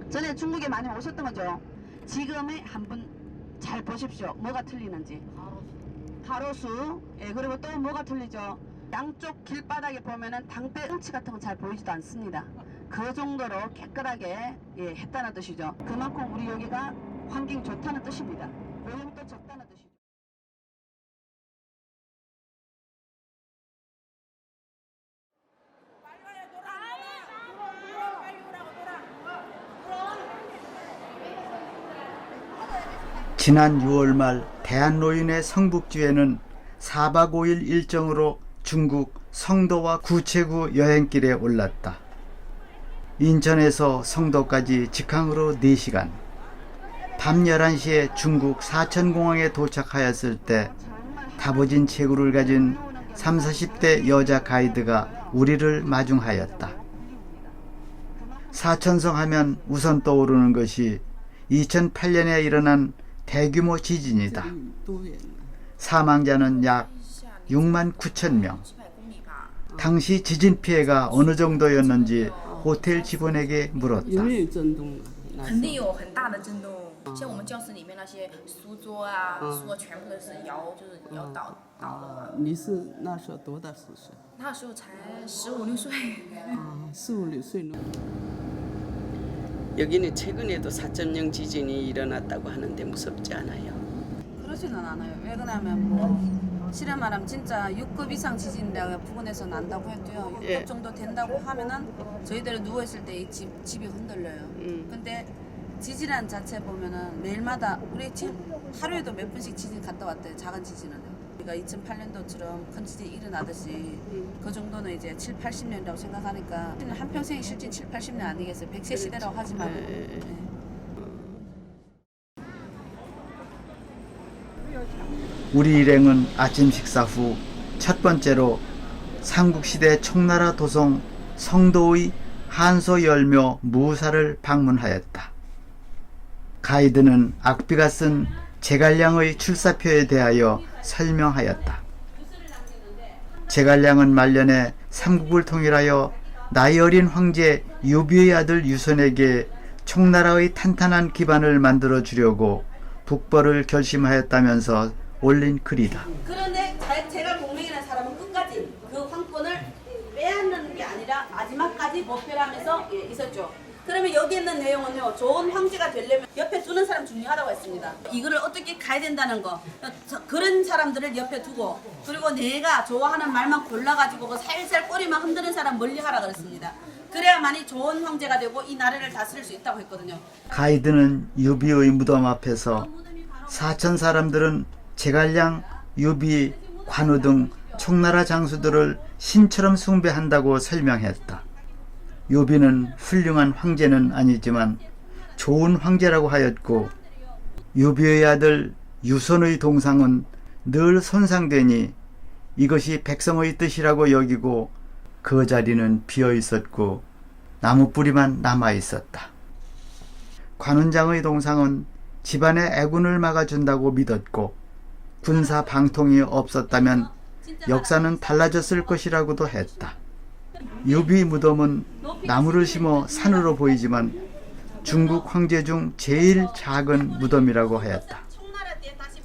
전에 중국에 많이 오셨던 거죠. 지금의 한번 잘 보십시오. 뭐가 틀리는지. 가로수. 예, 그리고 또 뭐가 틀리죠. 양쪽 길바닥에 보면은 당대 응치 같은 건 잘 보이지도 않습니다. 그 정도로 깨끗하게 했다는 뜻이죠. 그만큼 우리 여기가 환경이 좋다는 뜻입니다. 오염도 적다는 뜻이죠. 지난 6월 말 대한노인의 성북주회는 4박 5일 일정으로 중국 성도와 구체구 여행길에 올랐다. 인천에서 성도까지 직항으로 4시간. 밤 11시에 중국 사천공항에 도착하였을 때 다부진 체구를 가진 30, 40대 여자 가이드가 우리를 마중하였다. 사천성 하면 우선 떠오르는 것이 2008년에 일어난 대규모 지진이다. 사망자는 약 6만 9천 명. 당시 지진 피해가 어느 정도였는지 호텔 직원에게 물었다. 肯定有很大的震动，像我们教室里面那些书桌啊、书全部都是摇，就是摇倒了。你是那时候多大岁数？那时候才15、16岁。 15, 16岁. 여기는 최근에도 4.0 지진이 일어났다고 하는데 무섭지 않아요? 그러지는 않아요. 왜 그러냐면 뭐 실은 말하면 진짜 6급 이상 지진이라고 부근에서 난다고 해도요. 6급 예. 정도 된다고 하면은 저희들이 누워 있을 때 이 집이 흔들려요. 근데 지진이라는 자체 보면은 매일마다 우리 지금 하루에도 몇 번씩 지진 갔다 왔대요. 작은 지진은. 우리가 2008년도처럼 큰 지진이 일어나듯이 그 정도는 이제 7, 80년이라고 생각하니까 한평생이 실진 7, 80년 아니겠어요. 100세 시대라고 하지 말고. 네. 우리 일행은 아침 식사 후 첫 번째로 삼국시대 총나라 도성 성도의 한소열묘 무사를 방문하였다. 가이드는 악비가 쓴 제갈량의 출사표에 대하여 설명하였다. 제갈량은 말년에 삼국을 통일하여 나이 어린 황제 유비의 아들 유선에게 총나라의 탄탄한 기반을 만들어 주려고 북벌을 결심하였다면서 올린 글이다. 그런데 제가 동맹이라는 사람은 끝까지 그 황권을 빼앗는 게 아니라 마지막까지 목표를 하면서 있었죠. 그러면 여기 있는 내용은요. 좋은 황제가 되려면 옆에 두는 사람 중요하다고 했습니다. 이거를 어떻게 가야 된다는 거. 그런 사람들을 옆에 두고 그리고 내가 좋아하는 말만 골라가지고 그 살살 꼬리만 흔드는 사람 멀리하라 그랬습니다. 그래야만이 좋은 황제가 되고 이 나라를 다스릴 수 있다고 했거든요. 가이드는 유비의 무덤 앞에서 사천 사람들은 제갈량, 유비, 관우 등 총나라 장수들을 신처럼 숭배한다고 설명했다. 유비는 훌륭한 황제는 아니지만 좋은 황제라고 하였고 유비의 아들 유선의 동상은 늘 손상되니 이것이 백성의 뜻이라고 여기고 그 자리는 비어 있었고 나무뿌리만 남아 있었다. 관운장의 동상은 집안의 애군을 막아준다고 믿었고 군사 방통이 없었다면 역사는 달라졌을 것이라고도 했다. 유비 무덤은 나무를 심어 산으로 보이지만 중국 황제 중 제일 작은 무덤이라고 하였다.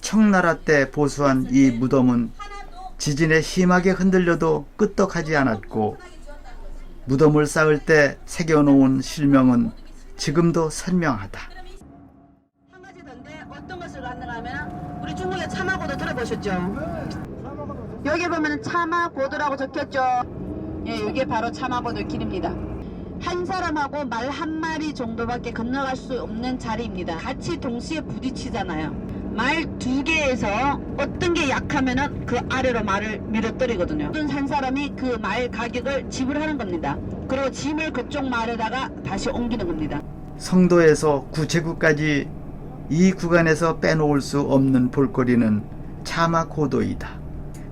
청나라 때 보수한 이 무덤은 지진에 심하게 흔들려도 끄떡하지 않았고 무덤을 쌓을 때 새겨놓은 실명은 지금도 선명하다. 한 가지 더인데 어떤 것을 갖는가 하면 우리 중국의 차마고도 들어보셨죠? 여기 보면 차마고도라고 적혔죠? 예, 이게 바로 차마고도 길입니다. 한 사람하고 말 한 마리 정도밖에 건너갈 수 없는 자리입니다. 같이 동시에 부딪히잖아요. 말 2개에서 어떤 게 약하면은 그 아래로 말을 밀어뜨리거든요. 한 사람이 그 말 가격을 지불하는 겁니다. 그리고 짐을 그쪽 말에다가 다시 옮기는 겁니다. 성도에서 구체구까지 이 구간에서 빼놓을 수 없는 볼거리는 차마고도이다.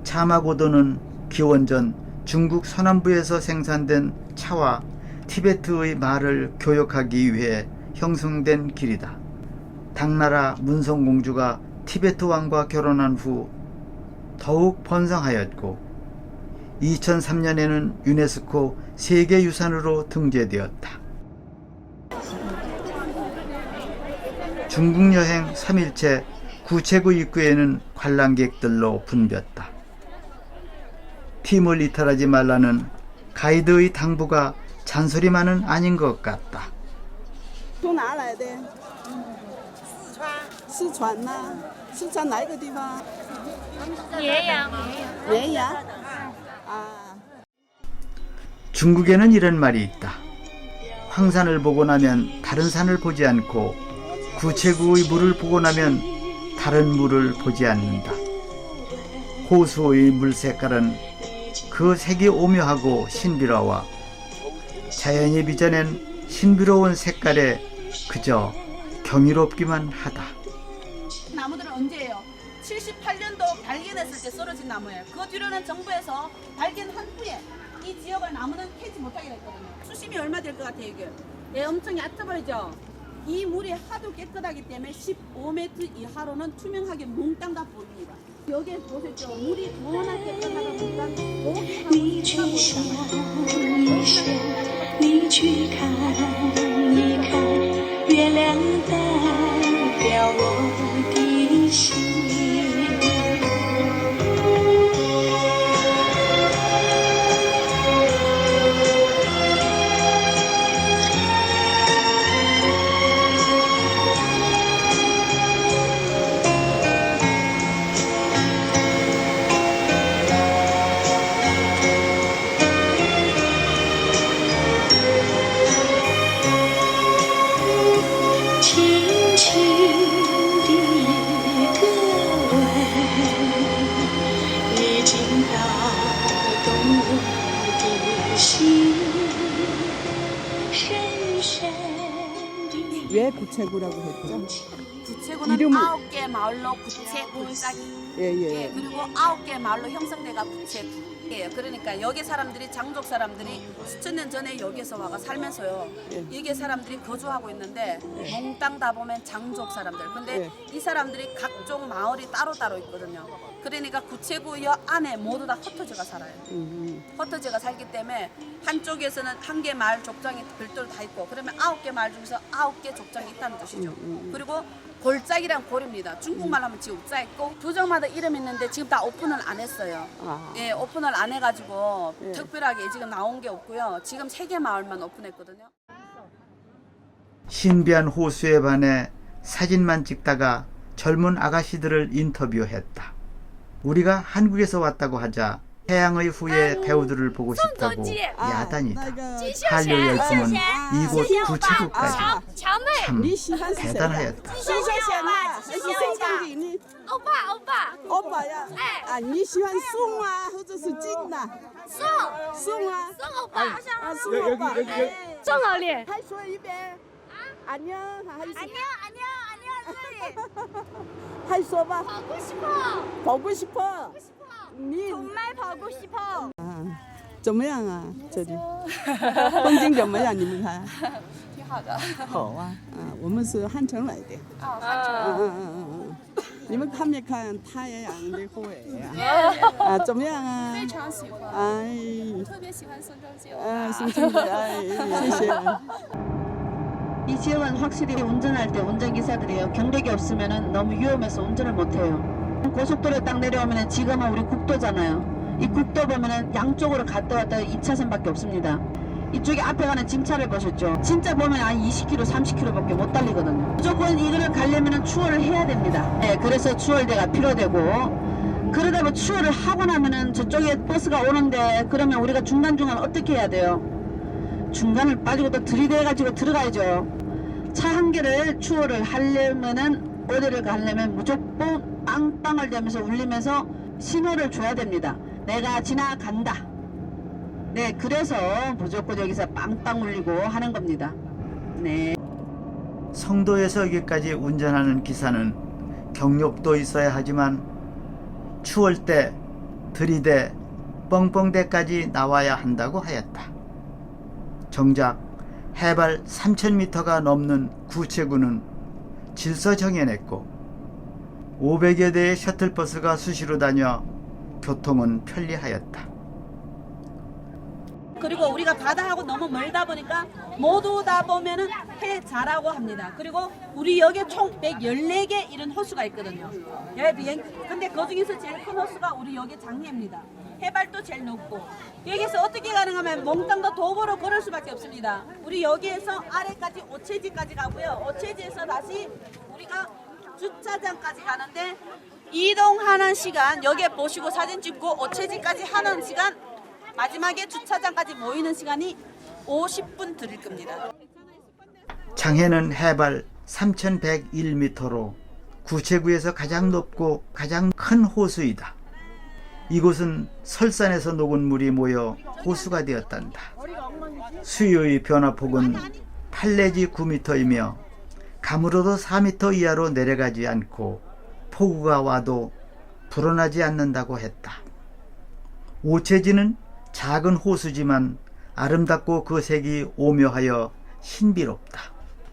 차마고도는 기원전 중국 서남부에서 생산된 차와 티베트의 말을 교역하기 위해 형성된 길이다. 당나라 문성공주가 티베트 왕과 결혼한 후 더욱 번성하였고 2003년에는 유네스코 세계유산으로 등재되었다. 중국 여행 3일째 구체구 입구에는 관람객들로 붐볐다. 팀을 이탈하지 말라는 가이드의 당부가 잔소리만은 아닌 것 같다. 从哪来的？四川呐，四川哪个地方？绵阳。绵阳。啊。 중국에는 이런 말이 있다. 황산을 보고 나면 다른 산을 보지 않고 구체구의 물을 보고 나면 다른 물을 보지 않는다. 호수의 물 색깔은 그 색이 오묘하고 신비로워 자연이 빚어낸 신비로운 색깔에 그저 경이롭기만 하다. 나무들은 언제예요? 78년도 발견했을 때 쓰러진 나무예요. 그 뒤로는 정부에서 발견한 후에 이 지역의 나무는 캐지 못하게 됐거든요. 수심이 얼마 될 것 같아요, 이게? 예, 엄청 얕아 보이죠? 이 물이 하도 깨끗하기 때문에 15m 이하로는 투명하게 몽땅 다 보입니다. 여기에 보셨죠? 물이 워낙 깨끗하다 보니까 고기하고 你去想一想，你去看一看，月亮代表我的心。 轻轻的一个吻，已经打动我的心，深深的。 왜 구체구라고 했죠? 구체구는 이름을- 9개 마을로 구체 골짜기. 예예. 그리고 9개 마을로 형성돼가 구체구. 예, 그러니까 여기 사람들이 장족 사람들이 수천 년 전에 여기서 와가 살면서요. 예. 여기 사람들이 거주하고 있는데 몽땅 다 보면 장족 사람들. 근데 이 사람들이 각종 마을이 따로따로 있거든요. 그러니까 구체구역 안에 모두 다 흩어져가 살아요. 흩어져가 살기 때문에 한쪽에서는 한 개 마을 족장이 별도로 다 있고 그러면 9개 마을 중에서 9개 족장이 있다는 뜻이죠. 그리고 골짜기란 골입니다. 중국말 하면 지금 짜 있고 도정마다 이름 있는데 지금 다 오픈을 안 했어요. 아. 예, 오픈을 안 해가지고 예. 특별하게 지금 나온 게 없고요. 지금 3개 마을만 오픈했거든요. 신비한 호수에 반해 사진만 찍다가 젊은 아가씨들을 인터뷰했다. 우리가 한국에서 왔다고 하자 태양의 후예 배우들을 보고 싶다고 야단이다. 한류 열풍은 이곳 구체구까지 참 你喜欢是谁的？ 대단하였다. 谢谢啊，是谁唱给你？欧巴，欧巴呀！啊，你喜欢宋啊，或者是金呐？宋啊，宋欧巴，啊，宋欧巴。宋老李，还说一遍。안녕，还是 안녕하세요. 还说吧。 보고 싶어. 보고 싶어. 你 정말 보고 싶어. 怎么样啊？这里风景怎么样？你们看？挺好的。好啊，我们是汉城来的。你们看没看太阳的火呀？啊，怎么样啊？非常喜欢，哎，特别喜欢宋仲基。宋仲基，哎，谢谢。 이 지역은 확실히 운전할 때 운전기사들이요. 경력이 없으면 너무 위험해서 운전을 못해요. 고속도로에 딱 내려오면 지금은 우리 국도잖아요. 이 국도 보면은 양쪽으로 갔다 왔다 2차선밖에 없습니다. 이쪽에 앞에 가는 짐차를 보셨죠? 진짜 보면 한 20km, 30km밖에 못 달리거든요. 무조건 이거를 가려면 추월을 해야 됩니다. 네, 그래서 추월대가 필요되고 그러다 뭐 추월을 하고 나면은 저쪽에 버스가 오는데 그러면 우리가 중간중간 어떻게 해야 돼요? 중간을 빠지고 또 들이대가지고 들어가야죠. 차 한 개를 추월을 하려면은 어디를 가려면 무조건 빵빵을 대면서 울리면서 신호를 줘야 됩니다. 내가 지나간다. 네, 그래서 무조건 여기서 빵빵 울리고 하는 겁니다. 네. 성도에서 여기까지 운전하는 기사는 경력도 있어야 하지만 추월대, 들이대, 뻥뻥대까지 나와야 한다고 하였다. 정작 해발 3,000m가 넘는 구체구는 질서 정연했고 500여 대의 셔틀버스가 수시로 다녀 교통은 편리하였다. 그리고 우리가 바다하고 너무 멀다 보니까 모두 다 보면은 해자라고 합니다. 그리고 우리 여기에 총 114개 이런 호수가 있거든요. 근데 그 중에서 제일 큰 호수가 우리 여기 장해입니다. 해발도 제일 높고 여기서 어떻게 가능하면 몽땅도 도보로 걸을 수밖에 없습니다. 우리 여기에서 아래까지 오체지까지 가고요. 오체지에서 다시 우리가 주차장까지 가는데 이동하는 시간 여기에 보시고 사진 찍고 오체지까지 하는 시간 마지막에 주차장까지 모이는 시간이 50분 드릴 겁니다. 장해는 해발 3,101m로 구체구에서 가장 높고 가장 큰 호수이다. 이곳은 설산에서 녹은 물이 모여 호수가 되었단다. 수위의 변화폭은 8 내지 9m이며 가물어도 4m 이하로 내려가지 않고 폭우가 와도 불어나지 않는다고 했다. 오체지는 작은 호수지만 아름답고 그 색이 오묘하여 신비롭다.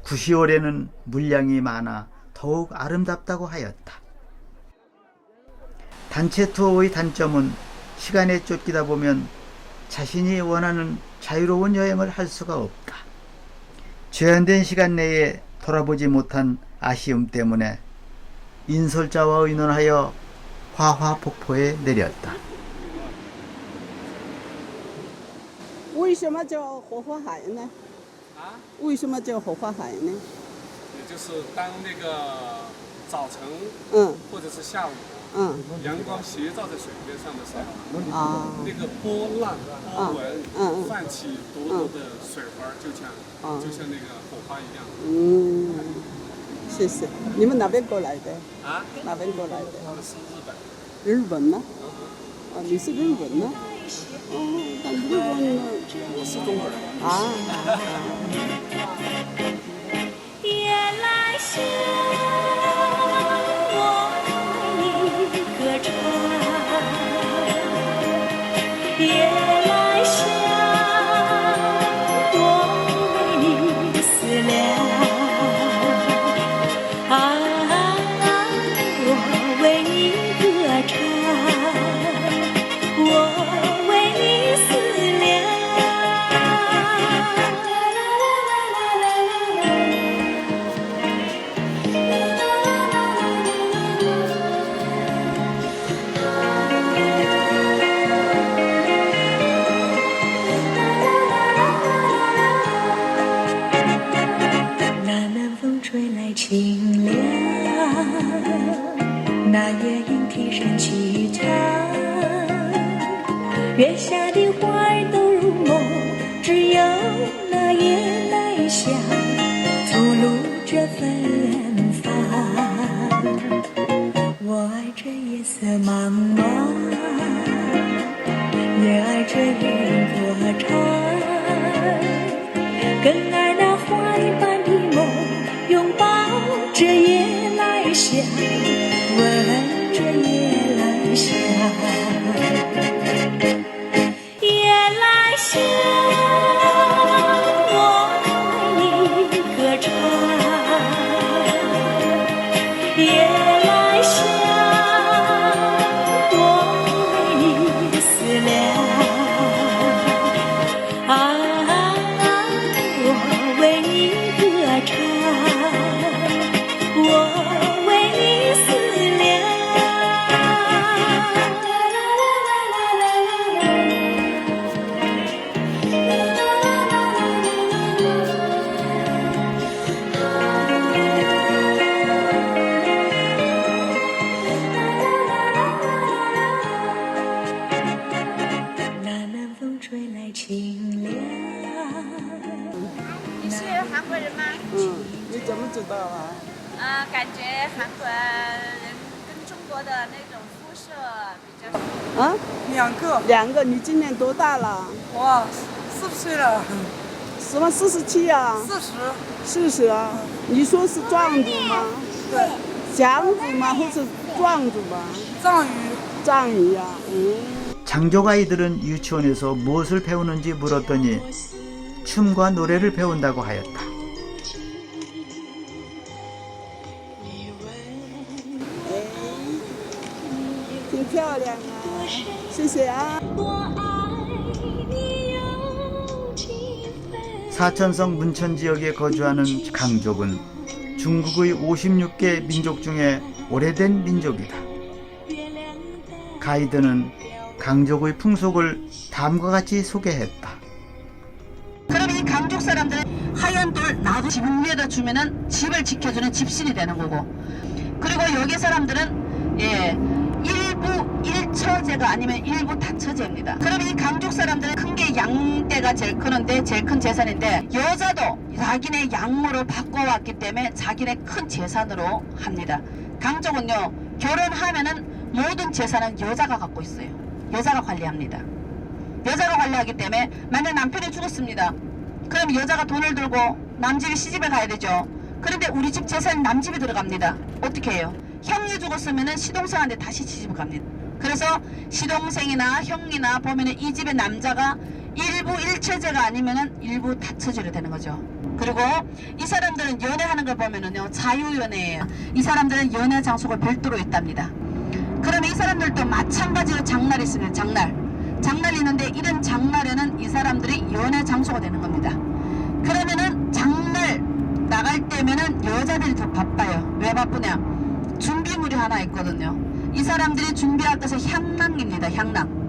구시올에는 물량이 많아 더욱 아름답다고 하였다. 단체 투어의 단점은 시간에 쫓기다 보면 자신이 원하는 자유로운 여행을 할 수가 없다. 제한된 시간 내에 돌아보지 못한 아쉬움 때문에 인솔자와 의논하여 화화폭포에 내렸다. 为什么叫火花海呢？为什么叫火花海呢？也就是当那个早晨，或者是下午，阳光斜照在水面上的时候，那个波浪、波纹泛起朵朵的水花，就像那个火花一样。谢谢。你们哪边过来的？哪边过来的？我们是日本。日本呢？你是日本呢？但日本呢？我是中国人。夜来香，我为你歌唱。夜来香，我为你思量。我为你歌唱，我为你思量。那南风吹来清凉，那夜莺啼声齐唱，月下的花儿都入梦，只有那夜来香吐露着芬芳。我爱这夜色茫茫，也爱这夜莺歌唱，更爱那花一般的梦，拥抱着夜来香，闻着夜来香。夜来香，我为你歌唱。夜来香，我为你思量。我为你歌唱，我为你思量。那南风吹来清凉。你是韩国人吗？你怎么知道啊？感觉韩国人跟中国的那种肤色比较。两个。你今年多大了？我40岁了。什么47啊？40啊？你说是壮族吗？对。强族吗？或是壮族吗？藏语啊。장족 아이들은 유치원에서 무엇을 배우는지 물었더니 춤과 노래를 배운다고 하였다. 挺漂亮啊，谢谢啊。我爱你有 사천성 문천 지역에 거주하는 강족은 중국의 56개 민족 중에 오래된 민족이다. 가이드는 강족의 풍속을 다음과 같이 소개했다. 그럼 이 강족 사람들은 하얀 돌 나도 집 위에다 주면은 집을 지켜주는 집신이 되는 거고, 그리고 여기 사람들은 일부 일처제가 아니면 일부 다처제입니다. 그럼 이 강족 사람들은 큰 게 양떼가 제일 크는데 제일 큰 재산인데, 여자도 자기네 양모를 바꿔왔기 때문에 자기네 큰 재산으로 합니다. 강족은요, 결혼하면은 모든 재산은 여자가 갖고 있어요. 여자가 관리합니다. 여자가 관리하기 때문에 만약 남편이 죽었습니다. 그럼 여자가 돈을 들고 남집이 시집에 가야 되죠. 그런데 우리 집 재산이 남집에 들어갑니다. 어떻게 해요? 형이 죽었으면 시동생한테 다시 시집을 갑니다. 그래서 시동생이나 형이나 보면은 이 집의 남자가 일부 일처제가 아니면은 일부 다처제로 되는 거죠. 그리고 이 사람들은 연애하는 걸 보면은요, 자유연애예요. 이 사람들은 연애 장소가 별도로 있답니다. 그러면 이 사람들도 마찬가지로 장날이 있으면 장날이 있는데, 이런 장날에는 이 사람들이 연애 장소가 되는 겁니다. 그러면은 장날 나갈 때면은 여자들이 더 바빠요. 왜 바쁘냐? 준비물이 하나 있거든요. 이 사람들이 준비할 것은 향낭입니다. 향낭.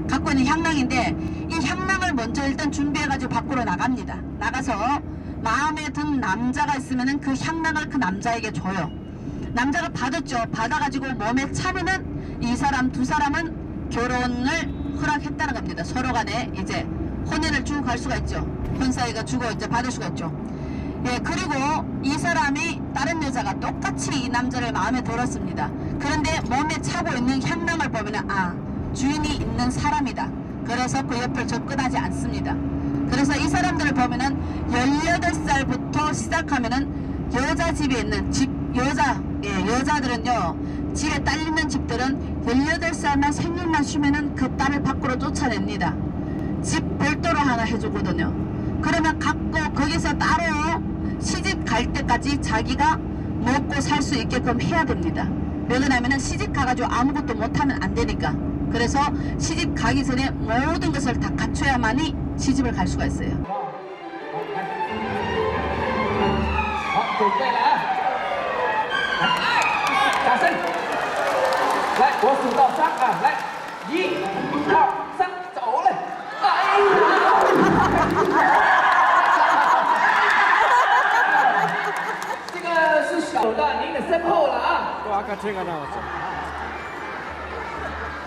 갖고 있는 향낭인데, 이 향낭을 먼저 일단 준비해가지고 밖으로 나갑니다. 나가서 마음에 든 남자가 있으면은 그 향낭을 그 남자에게 줘요. 남자가 받았죠. 받아가지고 몸에 차면은 이 사람 두 사람은 결혼을 허락했다는 겁니다. 서로 간에 이제 혼인을 주고 갈 수가 있죠. 혼사이가 주고 이제 받을 수가 있죠. 그리고 이 사람이 다른 여자가 똑같이 이 남자를 마음에 들었습니다. 그런데 몸에 차고 있는 향낭을 보면은 주인이 있는 사람이다. 그래서 그 옆을 접근하지 않습니다. 그래서 이 사람들을 보면은 18살부터 시작하면은 여자 집에 있는 여자들은요, 집에 딸 있는 집들은 18살만 생일만 쉬면은 그 딸을 밖으로 쫓아냅니다. 집 별도로 하나 해주거든요. 그러면 갖고 거기서 따로 시집 갈 때까지 자기가 먹고 살 수 있게끔 해야 됩니다. 왜 그러냐면은 시집 가가지고 아무것도 못하면 안 되니까. 그래서 시집 가기 전에 모든 것을 다 갖춰야만이 시집을 갈 수가 있어요. 准备了啊！掌声！来，我数到3啊！来，1、2、3，走了！哎这个是走到您的身后了啊！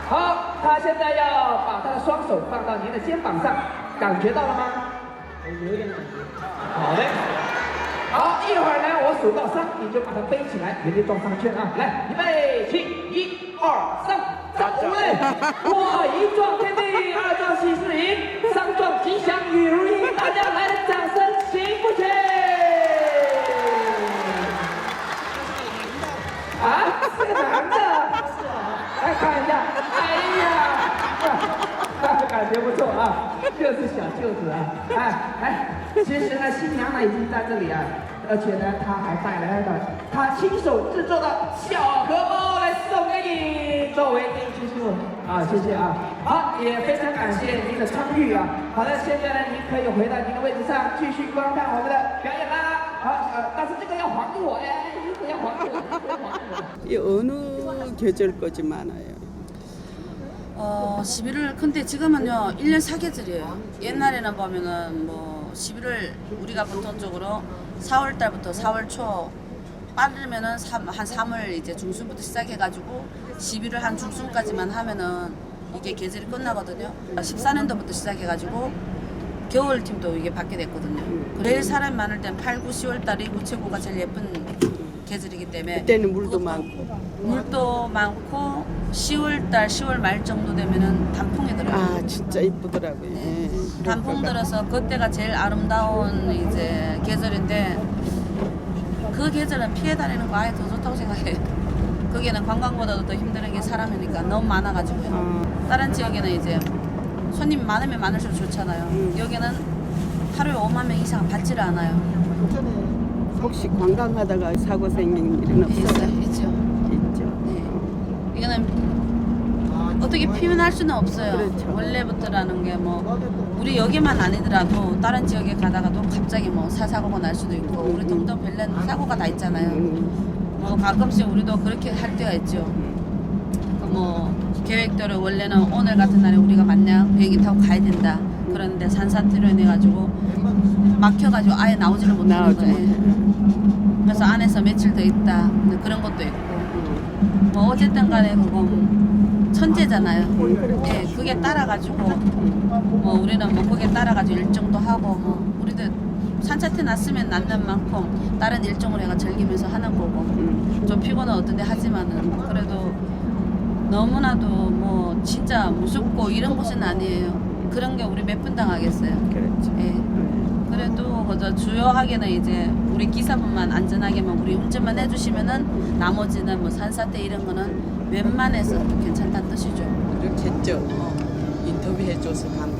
好，他现在要把他的双手放到您的肩膀上，感觉到了吗？有点感觉。好嘞。 好，一会儿呢，我数到3，你就把它背起来，原地转3圈啊！来，预备起，1、2、3，走嘞！哇，一撞天地，二撞喜事迎，三撞吉祥与如意，大家来点掌声，行不行？啊，是个男的，来看一下，哎呀，感觉不错啊，就是小舅子啊，其实呢，新娘呢已经在这里啊，而且呢，她还带来了她亲手制作的小荷包来送给你，作为定期信物啊，谢谢啊。好，也非常感谢您的参与啊。好的，现在呢，您可以回到您的位置上，继续观看我们的表演啦。好，但是这个要还给我哎，衣服要还给我，衣服要还给我。 이 어느 계절 거지 많아요? 11월 근데 지금은요 1년 사계절이에요. 옛날에는 보면은 뭐 11월 우리가 보통적으로 4월 달부터 4월 초 빠르면은 한 3월 이제 중순부터 시작해가지고 11월 한 중순까지만 하면은 이게 계절이 끝나거든요. 14년도부터 시작해가지고 겨울팀도 이게 받게 됐거든요. 제일 사람이 많을 땐 8, 9, 10월 달이 우체국가 제일 예쁜 계절이기 때문에 그때는 물도 많고. 물도 많고 10월달 10월 말 정도 되면은 단풍이 들어요. 아 진짜 이쁘더라고요. 네. 단풍 들어서 그때가 제일 아름다운 이제 계절인데 그 계절은 피해 다니는 거 아예 더 좋다고 생각해요. 거기는 관광보다도 더 힘든 게 사람이니까 너무 많아가지고요. 다른 지역에는 이제 손님 많으면 많을수록 좋잖아요. 여기는 하루에 5만 명 이상 받지를 않아요. 혹시 관광하다가 사고 생긴 일은 없어요? 있죠. 있죠. 네. 이거는 어떻게 표현할 수는 없어요. 그렇죠. 원래부터 게이트라는 게 뭐 우리 여기만 아니더라도 다른 지역에 가다가도 갑자기 뭐 사고가 날 수도 있고 우리 동덕벨레는 사고가 다 있잖아요. 뭐 가끔씩 우리도 그렇게 할 때가 있죠. 뭐 계획대로 원래는 오늘 같은 날에 우리가 만약 비행기 타고 가야 된다. 그런데 산사태로 인해 가지고 막혀가지고 아예 나오지를 못하는 거예요. 그래서 안에서 며칠 더 있다. 그런 것도 있고. 뭐 어쨌든 간에 그건 천재잖아요. 예, 그게 따라가지고 뭐 우리는 뭐 거기에 따라가지고 일정도 하고 뭐 우리도 산사태 났으면 났는 만큼 다른 일정을 해가 즐기면서 하는 거고 좀 피곤은 어떤데 하지만은 그래도 너무나도 뭐 진짜 무섭고 이런 곳은 아니에요. 그런 게 우리 몇 분 당하겠어요. 그렇죠. 예. 그래도 그저 주요하게는 이제 우리 기사분만 안전하게만 우리 운전만 해주시면은 나머지는 뭐 산사태 이런 거는 웬만해서 괜찮다는 뜻이죠. 그렇겠죠. 인터뷰해줘서 감사합니다.